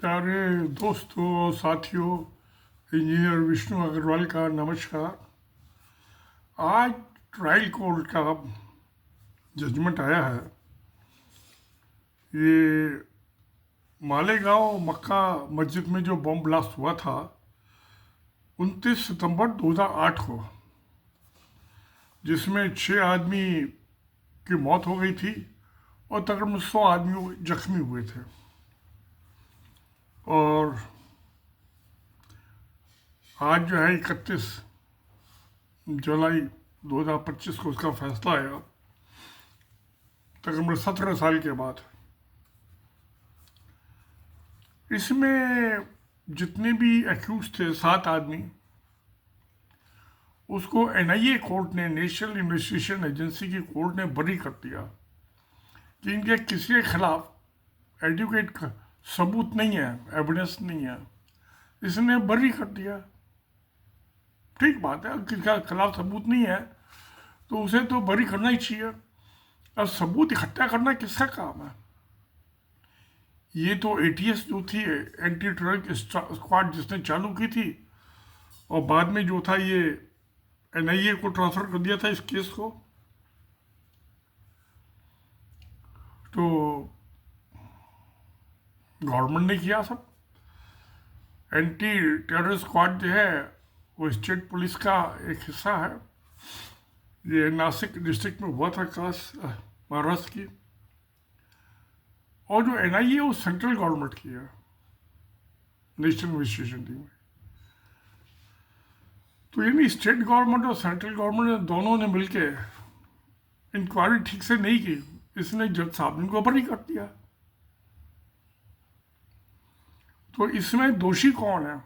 प्यारे दोस्तों, साथियों, इंजीनियर विष्णु अग्रवाल का नमस्कार। आज ट्रायल कोर्ट का जजमेंट आया है। ये मालेगांव मक्का मस्जिद में जो बम ब्लास्ट हुआ था 29 सितंबर 2008 को, जिसमें 6 आदमी की मौत हो गई थी और तकरीबन 100 आदमी जख्मी हुए थे। और आज जो है 31 जुलाई 2025 को उसका फैसला आया, तकरीबन 17 साल के बाद। इसमें जितने भी एक्यूज थे 7 आदमी, उसको एनआईए कोर्ट ने, नेशनल इन्वेस्टिगेशन एजेंसी की कोर्ट ने बरी कर दिया कि इनके किसी के खिलाफ एडुकेट सबूत नहीं है, एविडेंस नहीं है, इसने बरी कर दिया। ठीक बात है, किसी के खिलाफ सबूत नहीं है तो उसे तो बरी करना ही चाहिए। अब सबूत इकट्ठा करना किसका काम है? ये तो एटीएस जो थी, एंटी ड्रग स्क्वाड, जिसने चालू की थी, और बाद में जो था ये एनआईए को ट्रांसफर कर दिया था इस केस को। तो गवर्नमेंट ने किया सब। एंटी टेरर स्क्वाड जो है वो स्टेट पुलिस का एक हिस्सा है। ये नासिक डिस्ट्रिक्ट में हुआ था, खास महाराष्ट्र की। और जो एनआईए वो सेंट्रल गवर्नमेंट की है, नेशनल इन्वेस्टिगेशन टीम। तो यानी स्टेट गवर्नमेंट और सेंट्रल गवर्नमेंट दोनों ने मिलके इंक्वायरी ठीक से नहीं की, इसने जज साहब ने इनको बरी कर दिया। तो इसमें दोषी कौन है?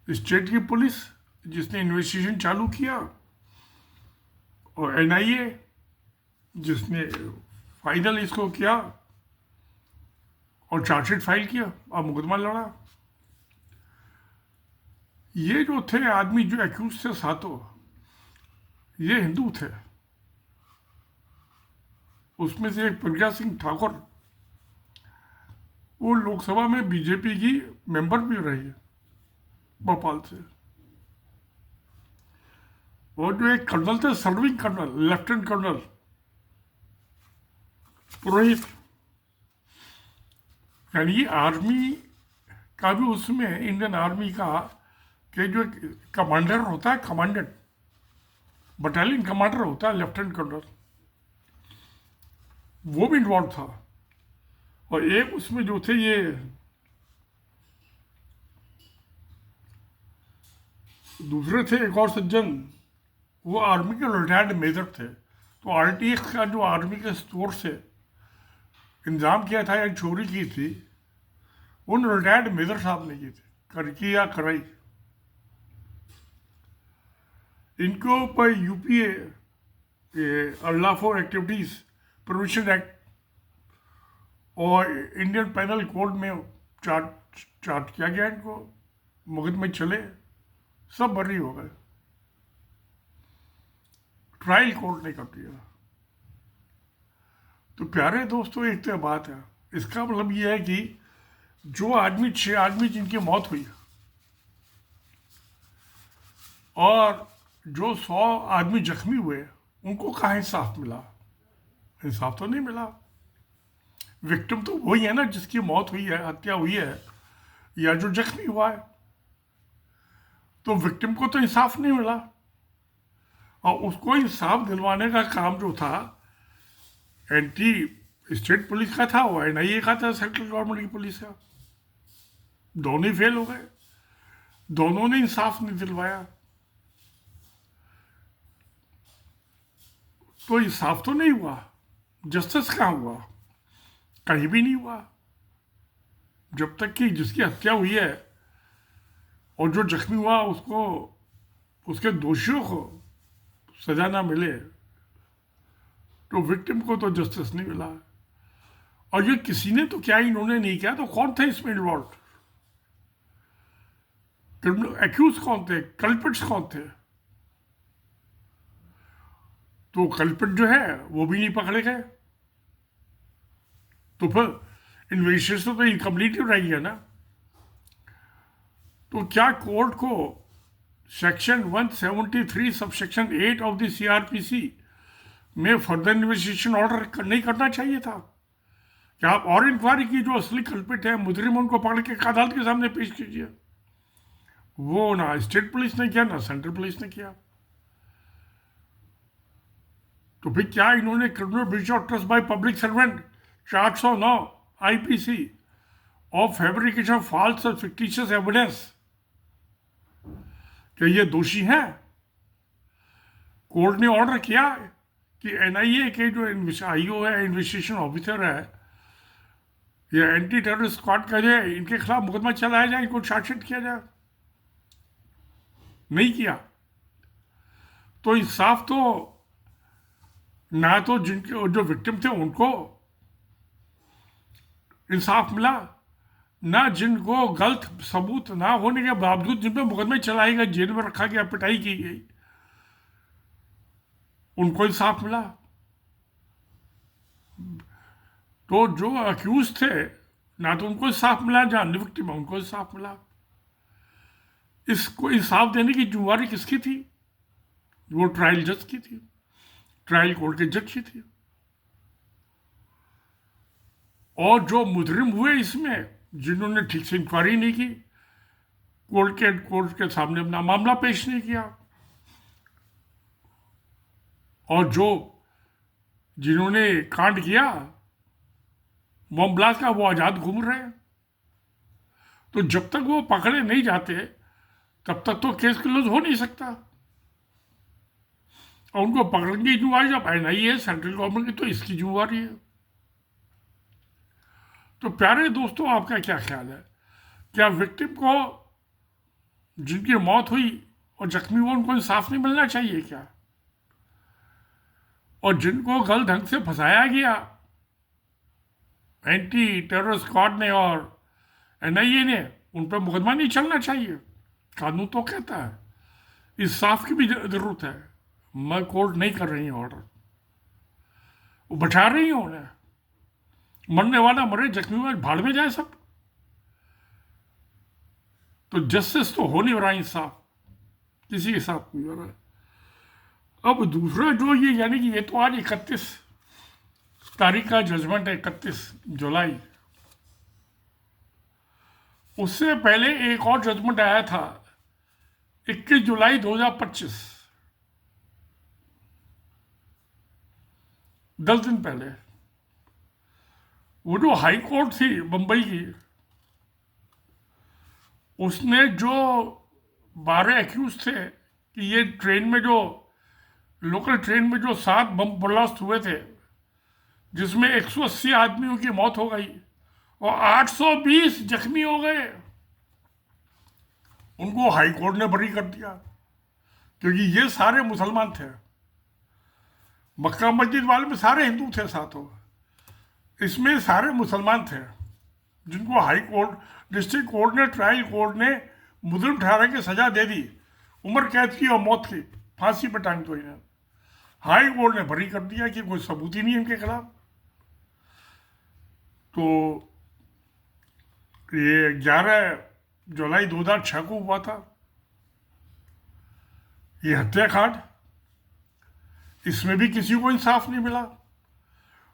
स्टेट की पुलिस जिसने इन्वेस्टिगेशन चालू किया, और एनआईए जिसने फाइनल इसको किया और चार्जशीट फाइल किया और मुकदमा लड़ा। ये जो थे आदमी, जो एक्यूज थे सातों, ये हिंदू थे। उसमें से एक प्रज्ञा सिंह ठाकुर, वो लोकसभा में बीजेपी की मेंबर भी रही है भोपाल से। और जो एक कर्नल थे, सर्विंग कर्नल, लेफ्टिनेंट कर्नल पुरोहित, यानी आर्मी का भी उसमें, इंडियन आर्मी का कि जो कमांडर होता है, कमांडेंट, बटालियन कमांडर होता है लेफ्टिनेंट कर्नल, वो भी इन्वॉल्व था। और एक उसमें जो थे ये दूसरे थे, एक और सज्जन, वो आर्मी के रिटायर्ड मेजर थे। तो आरटीएक्स का जो आर्मी के स्टोर से इंतजाम किया था या चोरी की थी, उन रिटायर्ड मेजर साहब ने की थी, करकी या कराई। इनके ऊपर UPA unlawful activities prohibition act और इंडियन पैनल कोड में चार्ज किया गया। इनको मुकदमे चले, सब बरी हो गए। ट्रायल कोर्ट ने कर दिया। तो प्यारे दोस्तों, एक तो बात है, इसका मतलब ये है कि जो आदमी, 6 आदमी जिनकी मौत हुई और जो 100 आदमी जख्मी हुए, उनको कहाँ इंसाफ मिला? इंसाफ तो नहीं मिला। विक्टिम तो वही है ना, जिसकी मौत हुई है, हत्या हुई है, या जो जख्मी हुआ है। तो विक्टिम को तो इंसाफ नहीं मिला, और उसको इंसाफ दिलवाने का काम जो था एंटी स्टेट पुलिस का था, वो एनआईए का था, सेंट्रल गवर्नमेंट की पुलिस का। दोनों ही फेल हो गए, दोनों ने इंसाफ नहीं दिलवाया। तो इंसाफ तो नहीं हुआ, जस्टिस कहाँ हुआ? कहीं भी नहीं हुआ। जब तक कि जिसकी हत्या हुई है और जो जख्मी हुआ, उसको, उसके दोषियों को सजा ना मिले, तो विक्टिम को तो जस्टिस नहीं मिला। और ये किसी ने तो क्या इन्होंने नहीं किया, तो कौन थे इसमें इन्वॉल्व? क्रिमिनल एक्यूज कौन थे? कल्पिट्स कौन थे? तो कल्पिट जो है वो भी नहीं पकड़े गए। तो फिर इन्वेस्टिगेशन तो इनकम्प्लीट ही रही है ना। तो क्या कोर्ट को section 173 subsection 8 of the CrPC में फर्दर इन्वेस्टिगेशन ऑर्डर नहीं करना चाहिए था? क्या आप और इंक्वायरी की, जो असली कल्पित है मुजरिम उनको पकड़ के अदालत के सामने पेश कीजिए। वो ना स्टेट पुलिस ने किया ना सेंट्रल पुलिस ने किया। तो फिर क्या इन्होंने criminal breach of trust by public servant 409 IPC of fabrication of false और फिक्टिशियस एविडेंस, क्या ये दोषी हैं? कोर्ट ने ऑर्डर किया कि एनआईए के जो आईओ है, इन्वेस्टिगेशन ऑफिसर है, या एंटी टेररिस्ट स्क्वाड का जो है, इनके खिलाफ मुकदमा चलाया जाए, इनको चार्जशीट किया जाए। नहीं किया। तो इंसाफ तो ना तो जिनके जो विक्टिम थे उनको इंसाफ मिला, ना जिनको गलत सबूत ना होने के बावजूद जिन पर मुकदमे चलाए गए, जेल में रखा गया, पिटाई की गई, उनको इंसाफ मिला। तो जो अक्यूज थे ना तो उनको इंसाफ मिला, जहां विक्टिम है उनको इंसाफ मिला। इसको इंसाफ देने की जिम्मेवारी किसकी थी? वो ट्रायल जज की थी, ट्रायल कोर्ट के जज की थी। और जो मुजरिम हुए इसमें, जिन्होंने ठीक से इंक्वायरी नहीं की, कोर्ट के सामने अपना मामला पेश नहीं किया, और जिन्होंने कांड किया बम ब्लास्ट का, वो आजाद घूम रहे हैं। तो जब तक वो पकड़े नहीं जाते तब तक तो केस क्लोज हो नहीं सकता। और उनको पकड़ने की जिम्मेवारी जब एनआईए है, सेंट्रल गवर्नमेंट की, तो इसकी जिम्मेवारी है। तो प्यारे दोस्तों, आपका क्या ख्याल है? क्या विक्टिम को, जिनकी मौत हुई और जख्मी हुआ, उनको इंसाफ नहीं मिलना चाहिए क्या? और जिनको गलत ढंग से फंसाया गया एंटी टेरर स्क्वाड ने और एनआईए ने, उन पर मुकदमा नहीं चलना चाहिए? कानून तो कहता है। इंसाफ की भी जरूरत है। मैं कोर्ट नहीं कर रही हूँ ऑर्डर, वो बैठा रही हूँ उन्हें। मरने वाला मरे, जख्मी हुआ भाड़ में जाए सब। तो जस्टिस तो हो नहीं रहा, इंसाफ किसी के साथ नहीं हो रहा। अब दूसरा जो ये, यानी कि ये तो आज 31 तारीख का जजमेंट है, 31 जुलाई। उससे पहले एक और जजमेंट आया था 21 जुलाई 2025, 10 दिन पहले। वो जो हाई कोर्ट थी बंबई की, उसने जो 12 एक्यूज थे कि ये ट्रेन में जो, लोकल ट्रेन में जो 7 बम ब्लास्ट हुए थे, जिसमें 180 आदमियों की मौत हो गई और 820 जख्मी हो गए, उनको हाई कोर्ट ने बरी कर दिया। क्योंकि ये सारे मुसलमान थे, मक्का मस्जिद वाले में सारे हिंदू थे साथों, इसमें सारे मुसलमान थे, जिनको हाई कोर्ट, डिस्ट्रिक्ट कोर्ट ने, ट्रायल कोर्ट ने मुजरिम ठहरा के सजा दे दी, उम्र कैद की और मौत की, फांसी पर टांग दो इन्हें। हाई कोर्ट ने बरी कर दिया कि कोई सबूत ही नहीं इनके खिलाफ। तो ये 11 जुलाई 2006 को हुआ था ये हत्याकांड। इसमें भी किसी को इंसाफ नहीं मिला,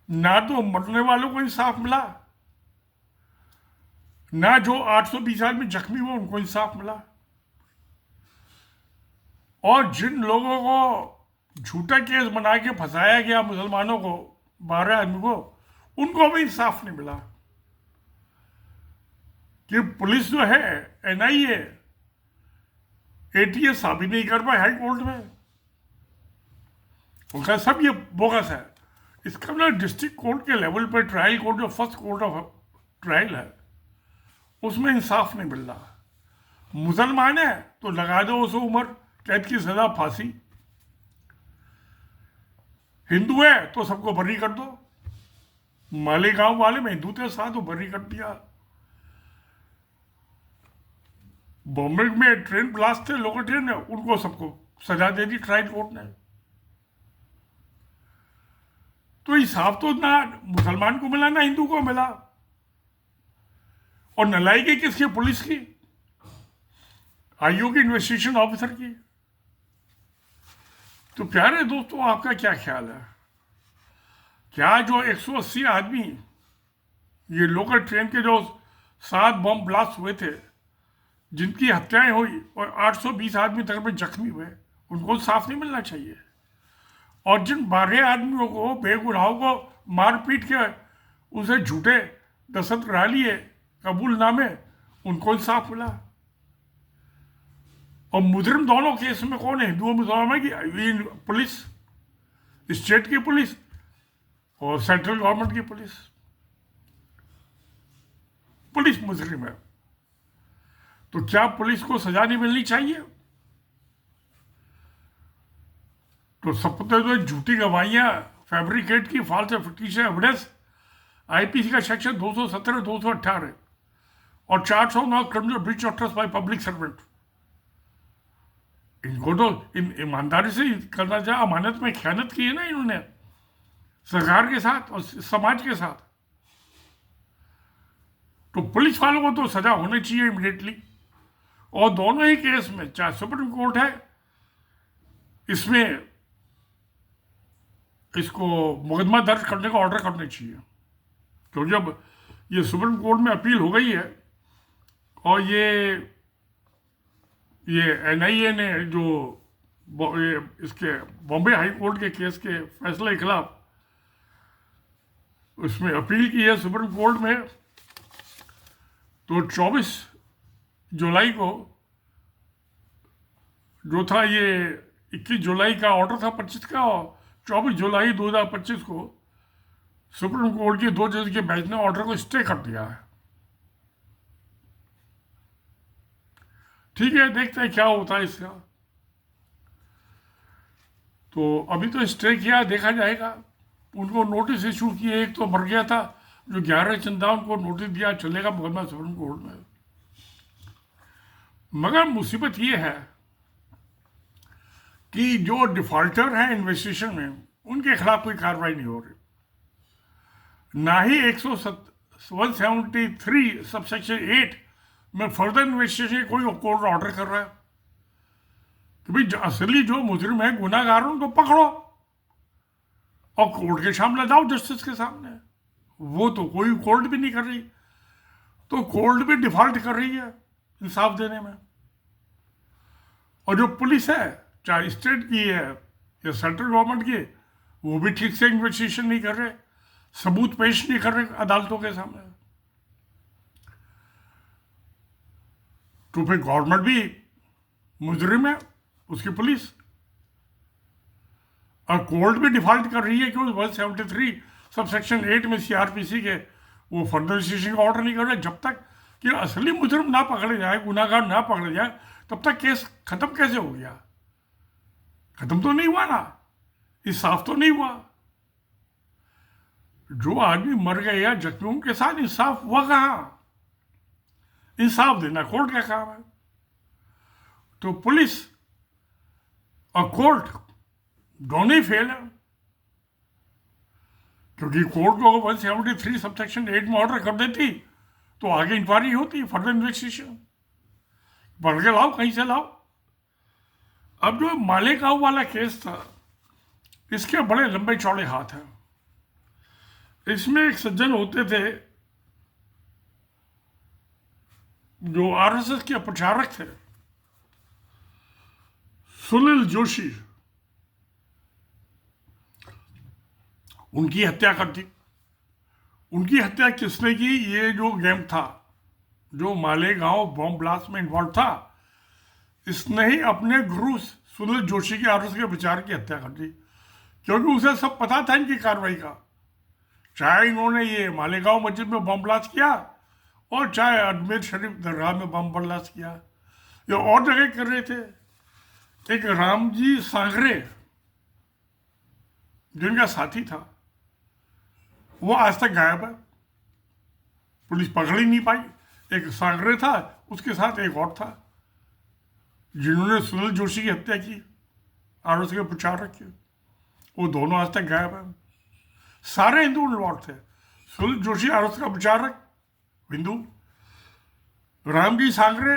ना तो मरने वालों को इंसाफ मिला, ना जो 820 आदमी जख्मी हुए उनको इंसाफ मिला। और जिन लोगों को झूठा केस बना के फंसाया गया मुसलमानों को, 12 आदमी को, उनको भी इंसाफ नहीं मिला। कि पुलिस जो है, एनआईए, एटीएस साबित नहीं कर पाए हाई कोर्ट में, उनका सब ये बोगस है। इसका मतलब डिस्ट्रिक्ट कोर्ट के लेवल पर, ट्रायल कोर्ट जो फर्स्ट कोर्ट ऑफ ट्रायल है, उसमें इंसाफ नहीं मिल रहा। मुसलमान है तो लगा दो उसे उम्र कैद की सजा, फांसी। हिंदू है तो सबको बरी कर दो। मालेगांव वाले में हिंदू थे साथ, वो बरी कर दिया। बॉम्बे में ट्रेन ब्लास्ट थे, लोकल ट्रेन है, उनको सबको सजा दे दी ट्रायल कोर्ट ने। तो इंसाफ तो ना मुसलमान को मिला ना हिंदू को मिला। और नलायकी किसकी? पुलिस की, आईओ की, इन्वेस्टिगेशन ऑफिसर की। तो प्यारे दोस्तों, आपका क्या ख्याल है? क्या जो 180 आदमी, ये लोकल ट्रेन के जो 7 बम ब्लास्ट हुए थे, जिनकी हत्याएं हुई और 820 आदमी तक जख्मी हुए, उनको साफ नहीं मिलना चाहिए? और जिन 12 आदमियों को, बेगुनाहों को मार पीट के उसे झूठे दस्तखत करा लिए कबूलनामे, उनको इंसाफ मिला? और मुजरिम दोनों केस में कौन है? हिंदुओं मुसलमानों की पुलिस, स्टेट की पुलिस और सेंट्रल गवर्नमेंट की पुलिस। पुलिस मुजरिम है, तो क्या पुलिस को सजा नहीं मिलनी चाहिए? तो सबसे जो झूठी गवाहियां फैब्रिकेट की, फॉल्स फिक्टिशियस एविडेंस, आईपीसी का सेक्शन 217, 218 और 409 criminal breach of trust by public servant, इनको तो ईमानदारी से करना चाहिए। अमानत में खयानत की है ना इन्होंने, सरकार के साथ और समाज के साथ। तो पुलिस वालों को तो सजा होनी चाहिए इमीडिएटली। और दोनों ही केस में, चाहे सुप्रीम कोर्ट है, इसमें इसको मुकदमा दर्ज करने का ऑर्डर करने चाहिए। तो जब ये सुप्रीम कोर्ट में अपील हो गई है और ये एनआईए ने जो इसके बॉम्बे हाई कोर्ट के केस के फैसले के खिलाफ उसमें अपील की है सुप्रीम कोर्ट में, तो 24 जुलाई को जो था, ये 21 जुलाई का ऑर्डर था 25 का, और 24 जुलाई 2025 को सुप्रीम कोर्ट की 2 जज के बेंच ने ऑर्डर को स्टे कर दिया है। ठीक है, देखते हैं क्या होता है इसका। तो अभी तो स्टे किया, देखा जाएगा। उनको नोटिस इशू किए, एक तो मर गया था जो 11 चंदा, उनको नोटिस दिया, चलेगा मुकदमा सुप्रीम कोर्ट में। मगर मुसीबत ये है कि जो डिफॉल्टर हैं इन्वेस्टिगेशन में, उनके खिलाफ कोई कार्रवाई नहीं हो रही। ना ही 173 सबसेक्शन 8 में फर्दर इन्वेस्टिगेशन कोई कोर्ट ऑर्डर कर रहा है कि भाई असली जो मुजरिम है, गुनाहगार, उनको पकड़ो और कोर्ट के सामने लाओ, जस्टिस के सामने। वो तो कोई कोर्ट भी नहीं कर रही। तो कोर्ट भी डिफॉल्ट कर रही है इंसाफ देने में। और जो पुलिस है, चाहे स्टेट की है या सेंट्रल गवर्नमेंट की, वो भी ठीक से इन्वेस्टिगेशन नहीं कर रहे, सबूत पेश नहीं कर रहे अदालतों के सामने। तो फिर गवर्नमेंट भी मुजरिम है, उसकी पुलिस, और कोर्ट भी डिफॉल्ट कर रही है कि 173 सबसेक्शन 8 में सीआरपीसी के वो फर्दर इन्वेस्टिगेशन का ऑर्डर नहीं कर रहे। जब तक कि असली मुजरिम ना पकड़े जाए, गुनाहगार ना पकड़े जाए, तब तक केस खत्म कैसे हो गया? खत्म तो नहीं हुआ ना, इंसाफ तो नहीं हुआ। जो आदमी मर गए या जख्मियों के साथ इंसाफ हुआ कहां? इंसाफ देना कोर्ट का काम है। तो पुलिस और कोर्ट दोनों ही फेल है, क्योंकि कोर्ट को 173 सबसेक्शन 8 में ऑर्डर कर देती तो आगे इंक्वायरी होती, फर्दर इन्वेस्टिगेशन, पढ़ के लाओ, कहीं से लाओ। अब जो मालेगांव वाला केस था, इसके बड़े लंबे चौड़े हाथ हैं। इसमें एक सज्जन होते थे जो आरएसएस के प्रचारक थे, सुनील जोशी, उनकी हत्या कर दी। उनकी हत्या किसने की? ये जो गैंग था, जो मालेगांव बॉम्ब ब्लास्ट में इन्वॉल्व था, इसने ही अपने गुरु सुनील जोशी के आरएसएस के प्रचार की हत्या कर दी, क्योंकि उसे सब पता था इनकी कार्रवाई का। चाहे इन्होंने ये मालेगांव मस्जिद में बम ब्लास्ट किया और चाहे अजमेर शरीफ दरगाह में बम ब्लास्ट किया, ये और जगह कर रहे थे। एक रामजी सांगरे, जिनका साथी था, वो आज तक गायब है, पुलिस पकड़ ही नहीं पाई। एक सांगरे था, उसके साथ एक और था, जिन्होंने सुनील जोशी की हत्या की, आरएसएस के प्रचारक की। वो दोनों आज तक गायब है। सारे हिंदू इन्वॉल्व थे। सुनील जोशी आरएसएस का प्रचारक, हिंदू, रामजी सांगरे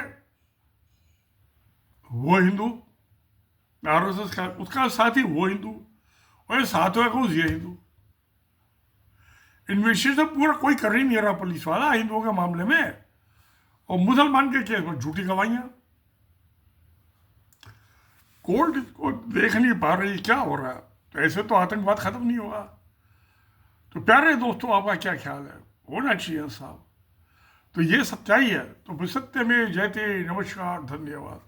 वो हिंदू, आरएसएस का उसका साथी वो हिंदू, और सातवें को ये हिंदू। इन्वेस्टिगेशन पूरा कोई कर ही नहीं रहा पुलिस वाला हिंदुओं के मामले में, और मुसलमान के केस में झूठी गवाहियां। कोर्ट को देख नहीं पा रही क्या हो रहा है, तो ऐसे तो आतंकवाद खत्म नहीं होगा। तो प्यारे दोस्तों, आपका क्या ख्याल है? होना चाहिए साहब। तो ये सच्चाई है। तो सत्य में जयते। नमस्कार, धन्यवाद।